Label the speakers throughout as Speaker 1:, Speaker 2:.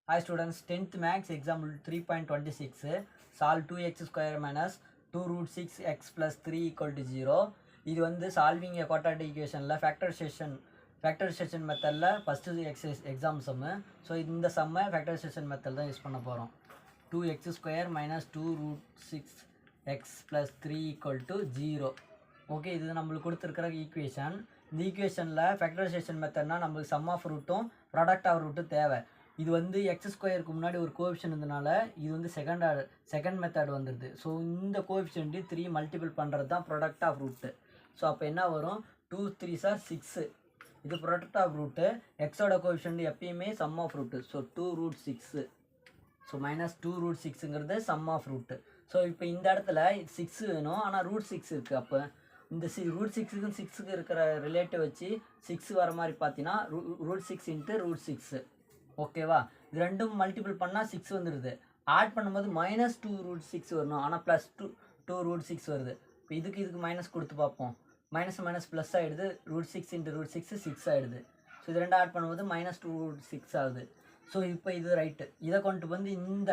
Speaker 1: Hi students, 10th max example 3.26 solve 2x square minus 2 root 6x plus 3 equal to 0. இது வந்து solving a quadratic equationல factorization methodல first exam sum. So இந்த sum factorization method தான் use பண்ண போறோம். 2x square minus 2 root 6x plus 3 equal to 0. Okay, இது நம்மளுக்கு கொடுத்துருக்கிற equation. இந்த ஈக்குவேஷனில் ஃபேக்டரைசேஷன் மெத்தட்னா நம்மளுக்கு சம் ஆஃப் ரூட்டும் ப்ராடக்ட் ஆஃப் ரூட்டும் தேவை. இது வந்து எக்ஸ் ஸ்கொயருக்கு முன்னாடி ஒரு கோஎஃபிஷியன்ட் இருந்தனால இது வந்து செகண்ட் மெத்தட் வந்துடுது. ஸோ இந்த கோஎஃபிஷியன்ட்டு 3 மல்டிபிள் பண்ணுறது தான் ப்ராடக்ட் ஆஃப் ரூட்டு. ஸோ அப்போ என்ன வரும், 2 3s are 6. இது ப்ராடக்ட் ஆஃப் ரூட்டு. எக்ஸோட கோஎஃபிஷியன்ட் எப்பயுமே sum of root. So 2 root 6. So minus 2 root 6ங்கிறது சம் ஆஃப் ரூட்டு. ஸோ இப்போ இந்த இடத்துல 6 வேணும், ஆனால் ரூட் 6 இருக்குது. அப்போ இந்த ரூட் 6க்கும் 6க்கு இருக்கிற ரிலேட்டிவ் வச்சு 6 வர மாதிரி பார்த்தீங்கன்னா ரூட் 6 இன்ட்டு ரூட் 6. ஓகேவா, இது ரெண்டும் மல்டிபிள் பண்ணால் 6 வந்துடுது. ஆட் பண்ணும்போது மைனஸ் 2 root 6 வரணும், ஆனால் ப்ளஸ் 2 root 6 வருது. இப்போ இதுக்கு மைனஸ் கொடுத்து பார்ப்போம். மைனஸ் ப்ளஸ் ஆகிடுது. ரூட் 6 இன்ட்டு ரூட் 6 ஆகிடுது. ஸோ இது ரெண்டு ஆட் பண்ணும்போது மைனஸ் 2 root 6 ஆகுது. ஸோ இப்போ இது ரைட்டு. இதை கொண்டு வந்து இந்த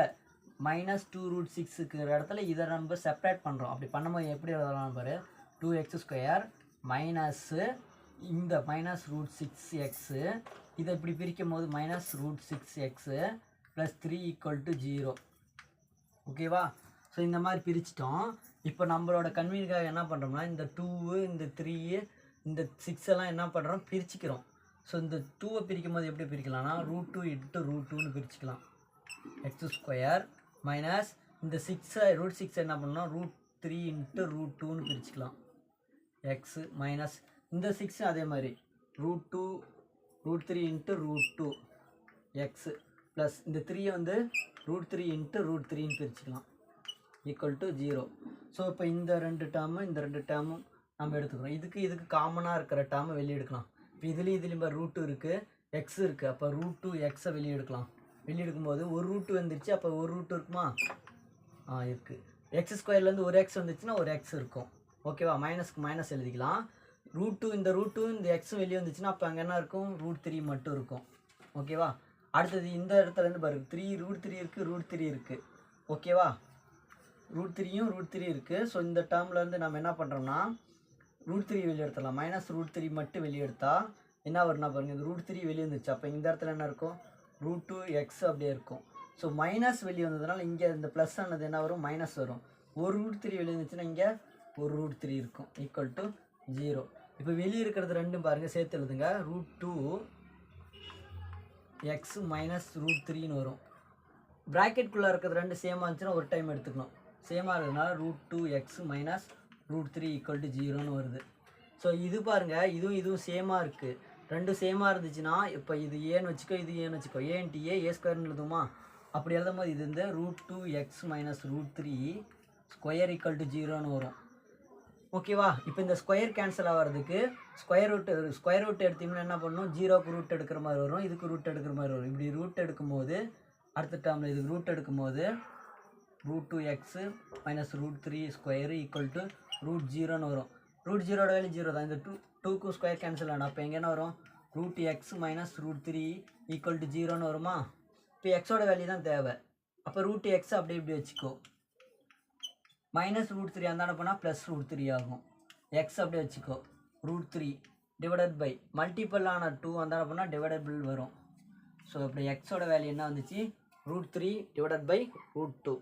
Speaker 1: மைனஸ் 2 root 6க்கு இடத்துல இதை நம்ம செப்பரேட் பண்ணுறோம். அப்படி பண்ணும்போது எப்படி எழுதலாம் பாரு, 2x ஸ்கொயர் மைனஸ்ஸு இந்த மைனஸ் ரூட் 6x, இதை இப்படி பிரிக்கும் போது minus root 6x plus 3 equal to 0. ஓகேவா, ஸோ இந்த மாதிரி பிரிச்சிட்டோம். இப்போ நம்மளோட கன்வீனியன்காக என்ன பண்ணுறோம்னா இந்த 2 இந்த 3 இந்த 6 எல்லாம் என்ன பண்ணுறோம், பிரிச்சுக்கிறோம். ஸோ இந்த 2வை பிரிக்கும் போது எப்படி பிரிக்கலாம்னா ரூட் 2 இன்ட்டு ரூட் 2ன்னு பிரிச்சுக்கலாம். எக்ஸ் ஸ்கொயர் மைனஸ் இந்த 6 ரூட் 6 என்ன பண்ணோம், ரூட் 3 இன்ட்டு ரூட் 2ன்னு பிரிச்சுக்கலாம். எக்ஸ் மைனஸ் இந்த 6 அதே மாதிரி root 2 root 3 into root 2 x plus இந்த 3 வந்து ரூட் 3 இன்ட்டு ரூட் 3ன்னு பிரிச்சுக்கலாம் ஈக்குவல் டு 0. ஸோ இப்போ இந்த ரெண்டு டேர்மும் நம்ம எடுத்துக்கிறோம். இதுக்கு காமனாக இருக்கிற டேர்மை வெளியே எடுக்கலாம். இப்போ இதுலேயும் ரூட் 2 இருக்குது, எக்ஸ் இருக்குது. அப்போ ரூட் 2 எக்ஸை வெளியே எடுக்கலாம். வெளியே எடுக்கும்போது ஒரு ரூட் வந்துருச்சு. அப்போ ஒரு ரூட் இருக்குமா, இருக்குது. எக்ஸ் ஸ்கொயர்லேருந்து ஒரு எக்ஸ் வந்துச்சுன்னா ஒரு எக்ஸ் இருக்கும். ஓகேவா, மைனஸ்க்கு மைனஸ் எழுதிக்கலாம். ரூட் 2 இந்த எக்ஸ் வெளியே வந்துச்சுன்னா அப்போ அங்கே என்ன இருக்கும், ரூட் 3 மட்டும் இருக்கும். ஓகேவா, அடுத்தது இந்த இடத்துலேருந்து பாருங்க ரூட் 3 இருக்குது, ரூட் 3 இருக்குது. ஓகேவா, ரூட் 3 இருக்குது. ஸோ இந்த டேர்ம்லேருந்து நம்ம என்ன பண்ணுறோம்னா ரூட் 3 வெளியே எடுத்துடலாம். மைனஸ் ரூட் 3 மட்டும் வெளியே எடுத்தால் என்ன வரும்னா பாருங்கள், இந்த ரூட் 3 வெளியே வந்துச்சு. அப்போ இந்த இடத்துல என்ன இருக்கும், ரூட் 2 எக்ஸ் அப்படியே இருக்கும். ஸோ மைனஸ் வெளியே வந்ததுனால இங்கே இந்த ப்ளஸ் ஆனது என்ன வரும், மைனஸ் வரும். ஒரு ரூட் 3 வெளியே இருந்துச்சுன்னா இங்கே ஒரு ரூட் 3 இருக்கும் ஈக்குவல் டு 0. இப்போ வெளியே இருக்கிறது ரெண்டும் பாருங்கள், சேர்த்து எழுதுங்க. ரூட் 2 எக்ஸ் மைனஸ் ரூட் 3ன்னு வரும். ப்ராக்கெட்குள்ளே இருக்கிறது ரெண்டு சேமாக இருந்துச்சுன்னா ஒரு டைம் எடுத்துக்கணும். சேமாக இருக்கிறதுனால root 2 x minus root 3 equal to 0ன்னு வருது. ஸோ இது பாருங்கள், இதுவும் சேமாக இருக்குது. ரெண்டும் சேமாக இருந்துச்சுன்னா இப்போ இது ஏன்னு வச்சுக்கோ, இது ஏன்னு வச்சுக்கோ. ஏன்ட்டு ஏ ஸ்கொயர்னு எழுதுமா, அப்படி எழுதும் போது இது வந்து root 2 x minus root 3 square equal to 0ன்னு வரும். ஓகேவா, இப்போ இந்த ஸ்கொயர் கேன்சல் ஆகிறதுக்கு ஸ்கொயர் ரூட் எடுத்தீங்கன்னா என்ன பண்ணணும், 0க்கு ரூட் எடுக்கிற மாதிரி வரும், இதுக்கு ரூட் எடுக்கிற மாதிரி வரும். இப்படி ரூட் எடுக்கும்போது அடுத்த டேர்மில் இதுக்கு ரூட் எடுக்கும்போது root 2 x minus root 3 square equal to root 0ன்னு வரும். ரூட் 0ட வேல்யூ 0 தான். இந்த 2க்கும் ஸ்கொயர் கேன்சல் ஆகும். அப்போ எங்கே என்ன வரும், root x minus root 3 equal to 0ன்னு வருமா. இப்போ எக்ஸோட வேல்யூ தான் தேவை. அப்போ ரூட் எக்ஸ் அப்படி இப்படி வச்சுக்கோ. மைனஸ் ரூட் 3 அந்தாண்ட போனால் ப்ளஸ் ரூட் 3 ஆகும். எக்ஸ் அப்படியே வச்சுக்கோ. ரூட் 3 டிவைடட் பை மல்டிபிள் ஆன 2 அந்தாண்ட போனால் டிவைடபிள் வரும். ஸோ அப்படி எக்ஸோட வேல்யூ என்ன வந்துச்சு, ரூட் 3 டிவைடட் பை ரூட் 2.